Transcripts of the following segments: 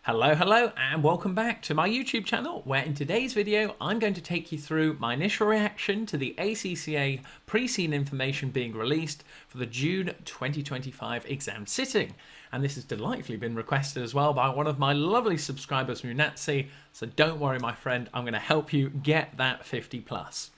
Hello, and welcome back to my YouTube channel, where in today's video, I'm going to take you through my initial reaction to the ACCA pre-seen information being released for the June 2025 exam sitting. And this has delightfully been requested as well by one of my lovely subscribers, Munatsi. So don't worry, my friend, I'm going to help you get that 50 plus.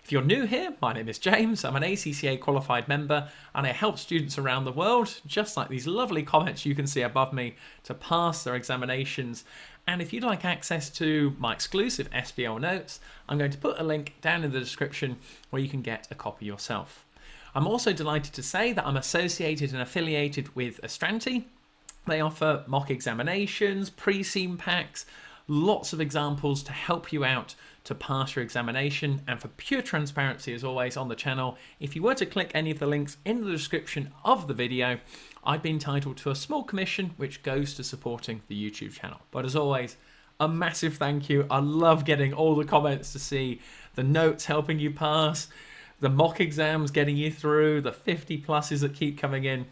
If you're new here, my name is James. I'm an ACCA qualified member and I help students around the world, just like these lovely comments you can see above me, to pass their examinations. And if you'd like access to my exclusive SBL notes, I'm going to put a link down in the description where you can get a copy yourself. I'm also delighted to say that I'm associated and affiliated with Astranti. They offer mock examinations, pre-seen packs, lots of examples to help you out to pass your examination. And for pure transparency, as always on the channel, if you were to click any of the links in the description of the video, I'd be entitled to a small commission which goes to supporting the YouTube channel. But as always, a massive thank you. I love getting all the comments to see the notes helping you pass, the mock exams getting you through, the 50 pluses that keep coming in.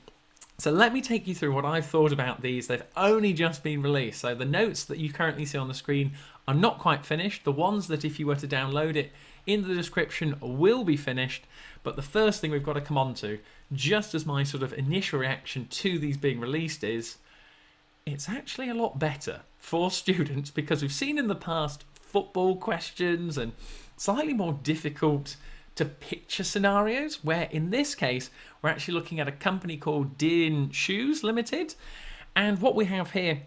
So let me take you through what I've thought about these. They've only just been released. So the notes that you currently see on the screen are not quite finished. The ones that if you were to download it in the description will be finished. But the first thing we've got to come on to, just as my sort of initial reaction to these being released, is it's actually a lot better for students, because we've seen in the past football questions and slightly more difficult to picture scenarios, where in this case we're actually looking at a company called Dearn Shoes Limited. And what we have here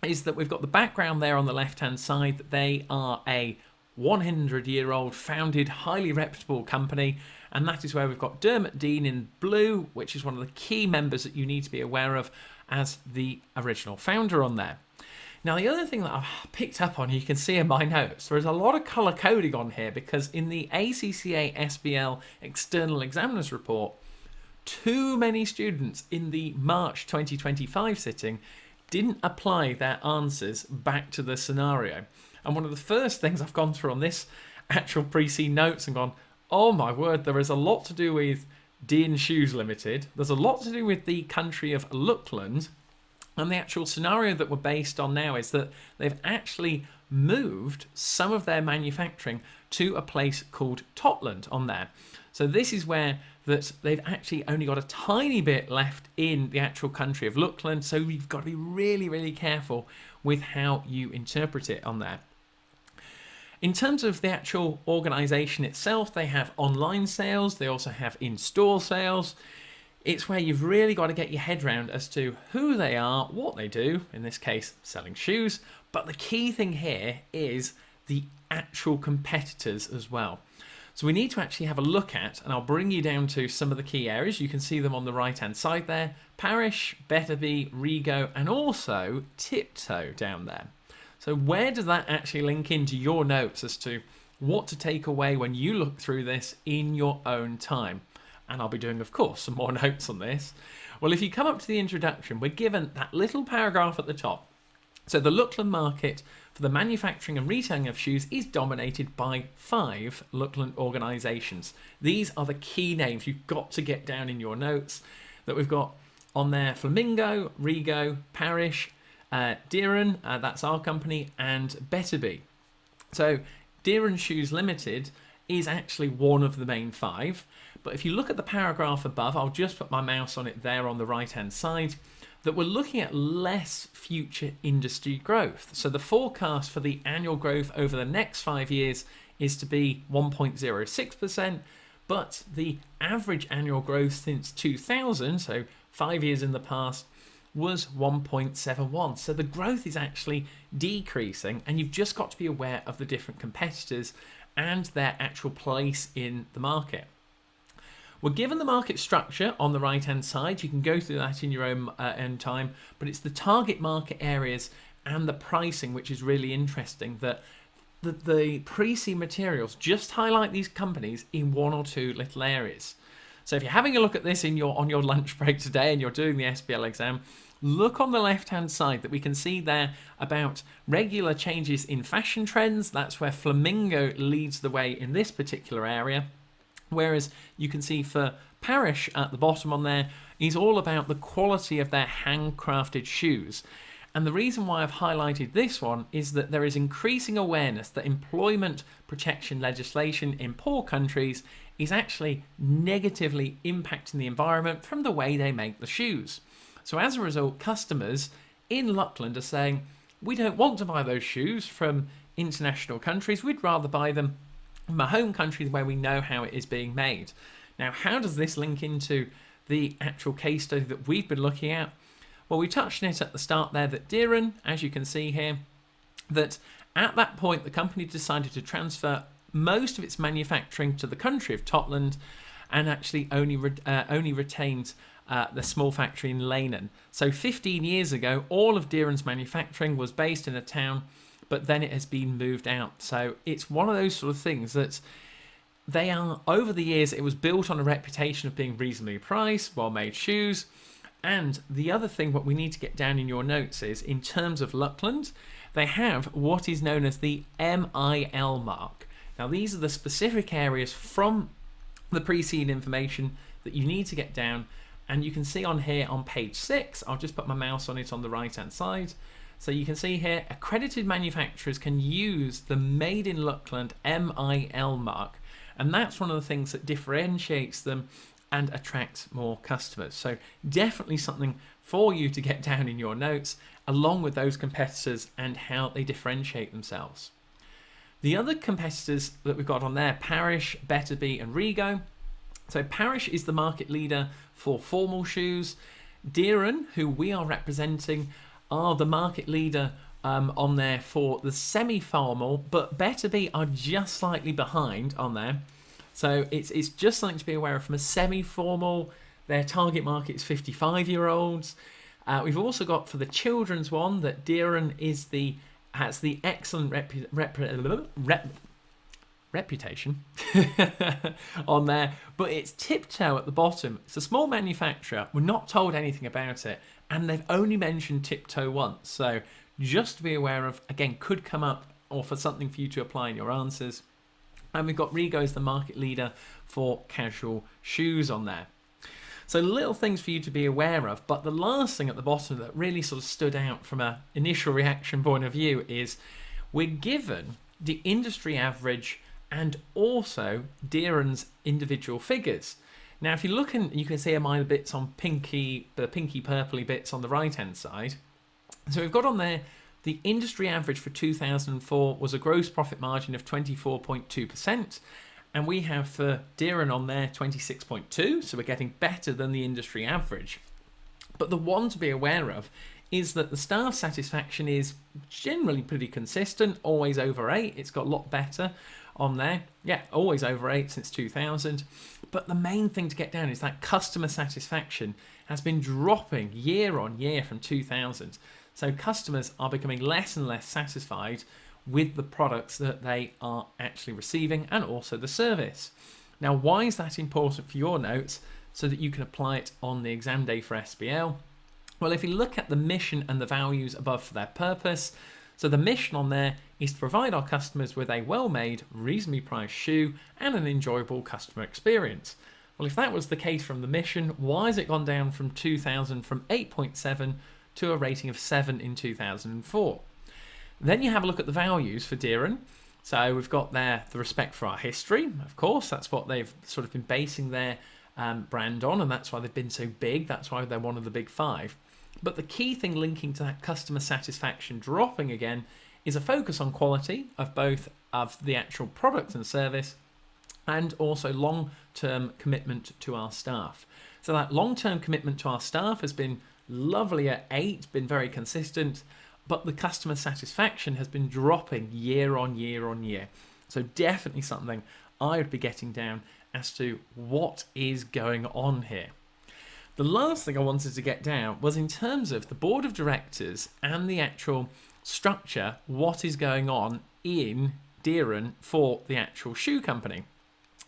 is that we've got the background there on the left hand side that they are a 100-year-old founded, highly reputable company, and that is where we've got Dermot Dean in blue, which is one of the key members that you need to be aware of as the original founder on there. Now, the other thing that I've picked up on, you can see in my notes, there is a lot of colour coding on here, because in the ACCA SBL External Examiners Report, too many students in the March 2025 sitting didn't apply their answers back to the scenario. And one of the first things I've gone through on this actual pre-seen notes and gone, oh my word, there is a lot to do with Dearn Shoes Limited. There's a lot to do with the country of Luckland. And the actual scenario that we're based on now is that they've actually moved some of their manufacturing to a place called Totland on there. So this is where that they've actually only got a tiny bit left in the actual country of Luckland. So you've got to be really, really careful with how you interpret it on there. In terms of the actual organisation itself, they have online sales. They also have in-store sales. It's where you've really got to get your head around as to who they are, what they do, in this case, selling shoes. But the key thing here is the actual competitors as well. So we need to actually have a look at, and I'll bring you down to some of the key areas. You can see them on the right-hand side there. Parish, Betterby, Rego, and also Tiptoe down there. So where does that actually link into your notes as to what to take away when you look through this in your own time? And I'll be doing, of course, some more notes on this. Well, if you come up to the introduction, we're given that little paragraph at the top. So the Luckland market for the manufacturing and retailing of shoes is dominated by 5 Luckland organisations. These are the key names you've got to get down in your notes that we've got on there: Flamingo, Rego, Parish, Dearn, that's our company, and Betterby. So Dearn Shoes Limited is actually one of the main 5. But if you look at the paragraph above, I'll just put my mouse on it there on the right-hand side, that we're looking at less future industry growth. So the forecast for the annual growth over the next 5 years is to be 1.06%, but the average annual growth since 2000, so 5 years in the past, was 1.71. So the growth is actually decreasing, and you've just got to be aware of the different competitors and their actual place in the market. We're given the market structure on the right-hand side. You can go through that in your own time, but it's the target market areas and the pricing which is really interesting. That the pre-seen materials just highlight these companies in 1 or 2 little areas. So if you're having a look at this on your lunch break today and you're doing the SBL exam, look on the left-hand side that we can see there about regular changes in fashion trends. That's where Flamingo leads the way in this particular area. Whereas you can see for Parish at the bottom on there is all about the quality of their handcrafted shoes. And the reason why I've highlighted this one is that there is increasing awareness that employment protection legislation in poor countries is actually negatively impacting the environment from the way they make the shoes. So as a result, customers in Luckland are saying, we don't want to buy those shoes from international countries, we'd rather buy them from a home country where we know how it is being made. Now, how does this link into the actual case study that we've been looking at? Well, we touched on it at the start there that Dearn, as you can see here, that at that point the company decided to transfer most of its manufacturing to the country of Totland and actually only retained the small factory in Leyden. So 15 years ago, all of Dearn's manufacturing was based in a town, but then it has been moved out. So it's one of those sort of things that they are, over the years, it was built on a reputation of being reasonably priced, well-made shoes. And the other thing what we need to get down in your notes is, in terms of Luckland, they have what is known as the MIL mark. Now, these are the specific areas from the preceding information that you need to get down. And you can see on here on page 6, I'll just put my mouse on it on the right-hand side. So you can see here, accredited manufacturers can use the Made in Luckland MIL mark. And that's one of the things that differentiates them and attract more customers. So definitely something for you to get down in your notes, along with those competitors and how they differentiate themselves. The other competitors that we've got on there, Parish, Betterby and Rego. So Parish is the market leader for formal shoes. Dearn, who we are representing, are the market leader on there for the semi-formal, but Betterby are just slightly behind on there. So it's just something to be aware of. From a semi-formal, their target market is 55-year-olds. We've also got for the children's one that Dearn has the excellent reputation on there, but it's Tiptoe at the bottom. It's a small manufacturer. We're not told anything about it, and they've only mentioned Tiptoe once. So just to be aware of, again, could come up or for something for you to apply in your answers. And we've got Rego as the market leader for casual shoes on there. So little things for you to be aware of. But the last thing at the bottom that really sort of stood out from an initial reaction point of view is we're given the industry average and also Dearn's individual figures. Now, if you look, you can see my bits on the pinky purpley bits on the right hand side. So we've got on there the industry average for 2004 was a gross profit margin of 24.2%, and we have for Dearn on there 26.2%, so we're getting better than the industry average. But the one to be aware of is that the staff satisfaction is generally pretty consistent, always over 8. It's got a lot better on there. Yeah, always over 8 since 2000. But the main thing to get down is that customer satisfaction has been dropping year on year from 2000. So customers are becoming less and less satisfied with the products that they are actually receiving and also the service. Now, why is that important for your notes so that you can apply it on the exam day for SBL? Well, if you look at the mission and the values above for their purpose, so the mission on there is to provide our customers with a well-made, reasonably priced shoe and an enjoyable customer experience. Well, if that was the case from the mission, why has it gone down from 2000 from 8.7 to a rating of 7 in 2004? Then you have a look at the values for Dearn. So we've got there the respect for our history, of course. That's what they've sort of been basing their brand on, and that's why they've been so big. That's why they're one of the big 5. But the key thing linking to that customer satisfaction dropping again is a focus on quality of both of the actual product and service, and also long-term commitment to our staff. So that long-term commitment to our staff has been lovely at 8, been very consistent, but the customer satisfaction has been dropping year on year on year. So definitely something I would be getting down as to what is going on here. The last thing I wanted to get down was in terms of the board of directors and the actual structure, what is going on in Dearn for the actual shoe company.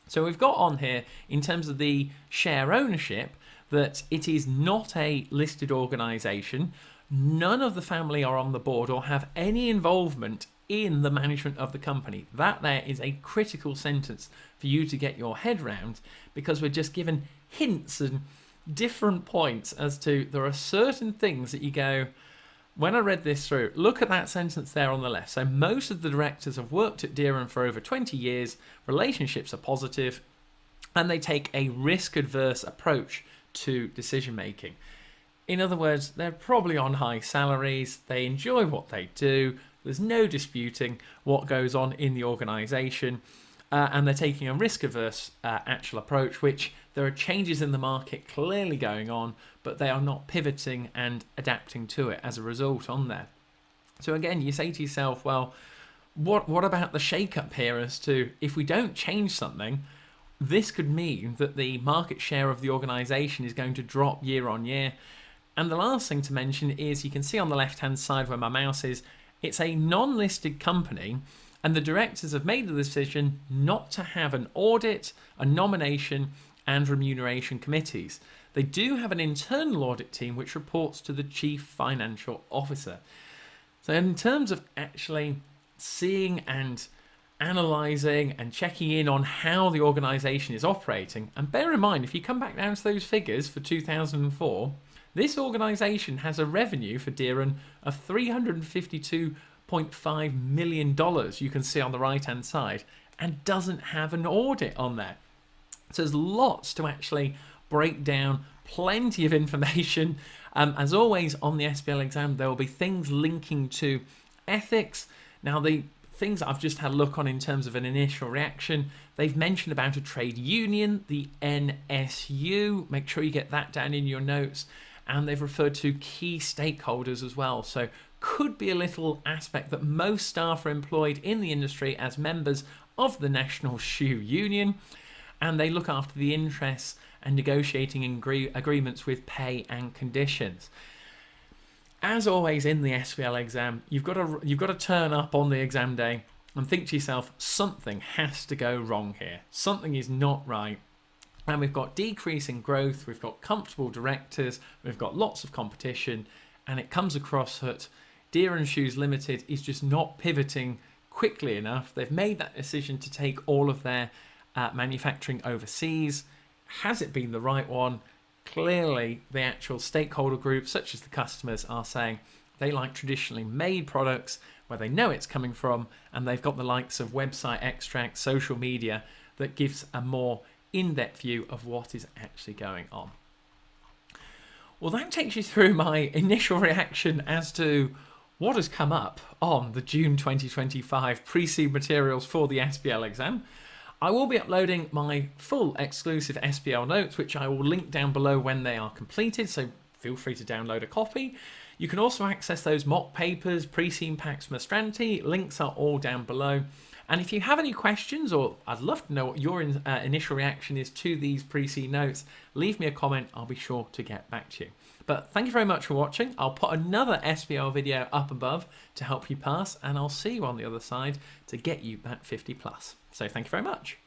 So we've got on here in terms of the share ownership that it is not a listed organisation. None of the family are on the board or have any involvement in the management of the company. That there is a critical sentence for you to get your head round, because we're just given hints and different points as to there are certain things that you go, when I read this through, look at that sentence there on the left. So most of the directors have worked at Dearn for over 20 years, relationships are positive, and they take a risk-adverse approach to decision making. In other words, they're probably on high salaries, they enjoy what they do, there's no disputing what goes on in the organisation, and they're taking a risk-averse actual approach, which there are changes in the market clearly going on, but they are not pivoting and adapting to it as a result on there. So again, you say to yourself, well, what about the shake-up here as to if we don't change something, this could mean that the market share of the organisation is going to drop year on year. And the last thing to mention is you can see on the left-hand side where my mouse is, it's a non-listed company, and the directors have made the decision not to have an audit, a nomination, and remuneration committees. They do have an internal audit team which reports to the Chief Financial Officer. So in terms of actually seeing and analysing and checking in on how the organisation is operating, and bear in mind, if you come back down to those figures for 2004, this organisation has a revenue for Dearn of $352.5 million, you can see on the right-hand side, and doesn't have an audit on there. So there's lots to actually break down, plenty of information. As always on the SBL exam, there will be things linking to ethics. Now, the things I've just had a look on in terms of an initial reaction, they've mentioned about a trade union, the NSU. Make sure you get that down in your notes. And they've referred to key stakeholders as well. So could be a little aspect that most staff are employed in the industry as members of the National Shoe Union, and they look after the interests and negotiating agreements with pay and conditions. As always in the SBL exam, you've got to turn up on the exam day and think to yourself, something has to go wrong here. Something is not right. And we've got decreasing growth, we've got comfortable directors, we've got lots of competition, and it comes across that Dearn Shoes Limited is just not pivoting quickly enough. They've made that decision to take all of their manufacturing overseas. Has it been the right one? Clearly, the actual stakeholder groups, such as the customers, are saying they like traditionally made products where they know it's coming from, and they've got the likes of website extracts, social media, that gives a more in-depth view of what is actually going on. Well, that takes you through my initial reaction as to what has come up on the June 2025 pre-seed materials for the SBL exam. I will be uploading my full exclusive SBL notes, which I will link down below when they are completed, so feel free to download a copy. You can also access those mock papers, pre-seed packs from Astranity. Links are all down below. And if you have any questions, or I'd love to know what your initial reaction is to these pre-seed notes, leave me a comment. I'll be sure to get back to you. But thank you very much for watching. I'll put another SBL video up above to help you pass, and I'll see you on the other side to get you that 50+. So thank you very much.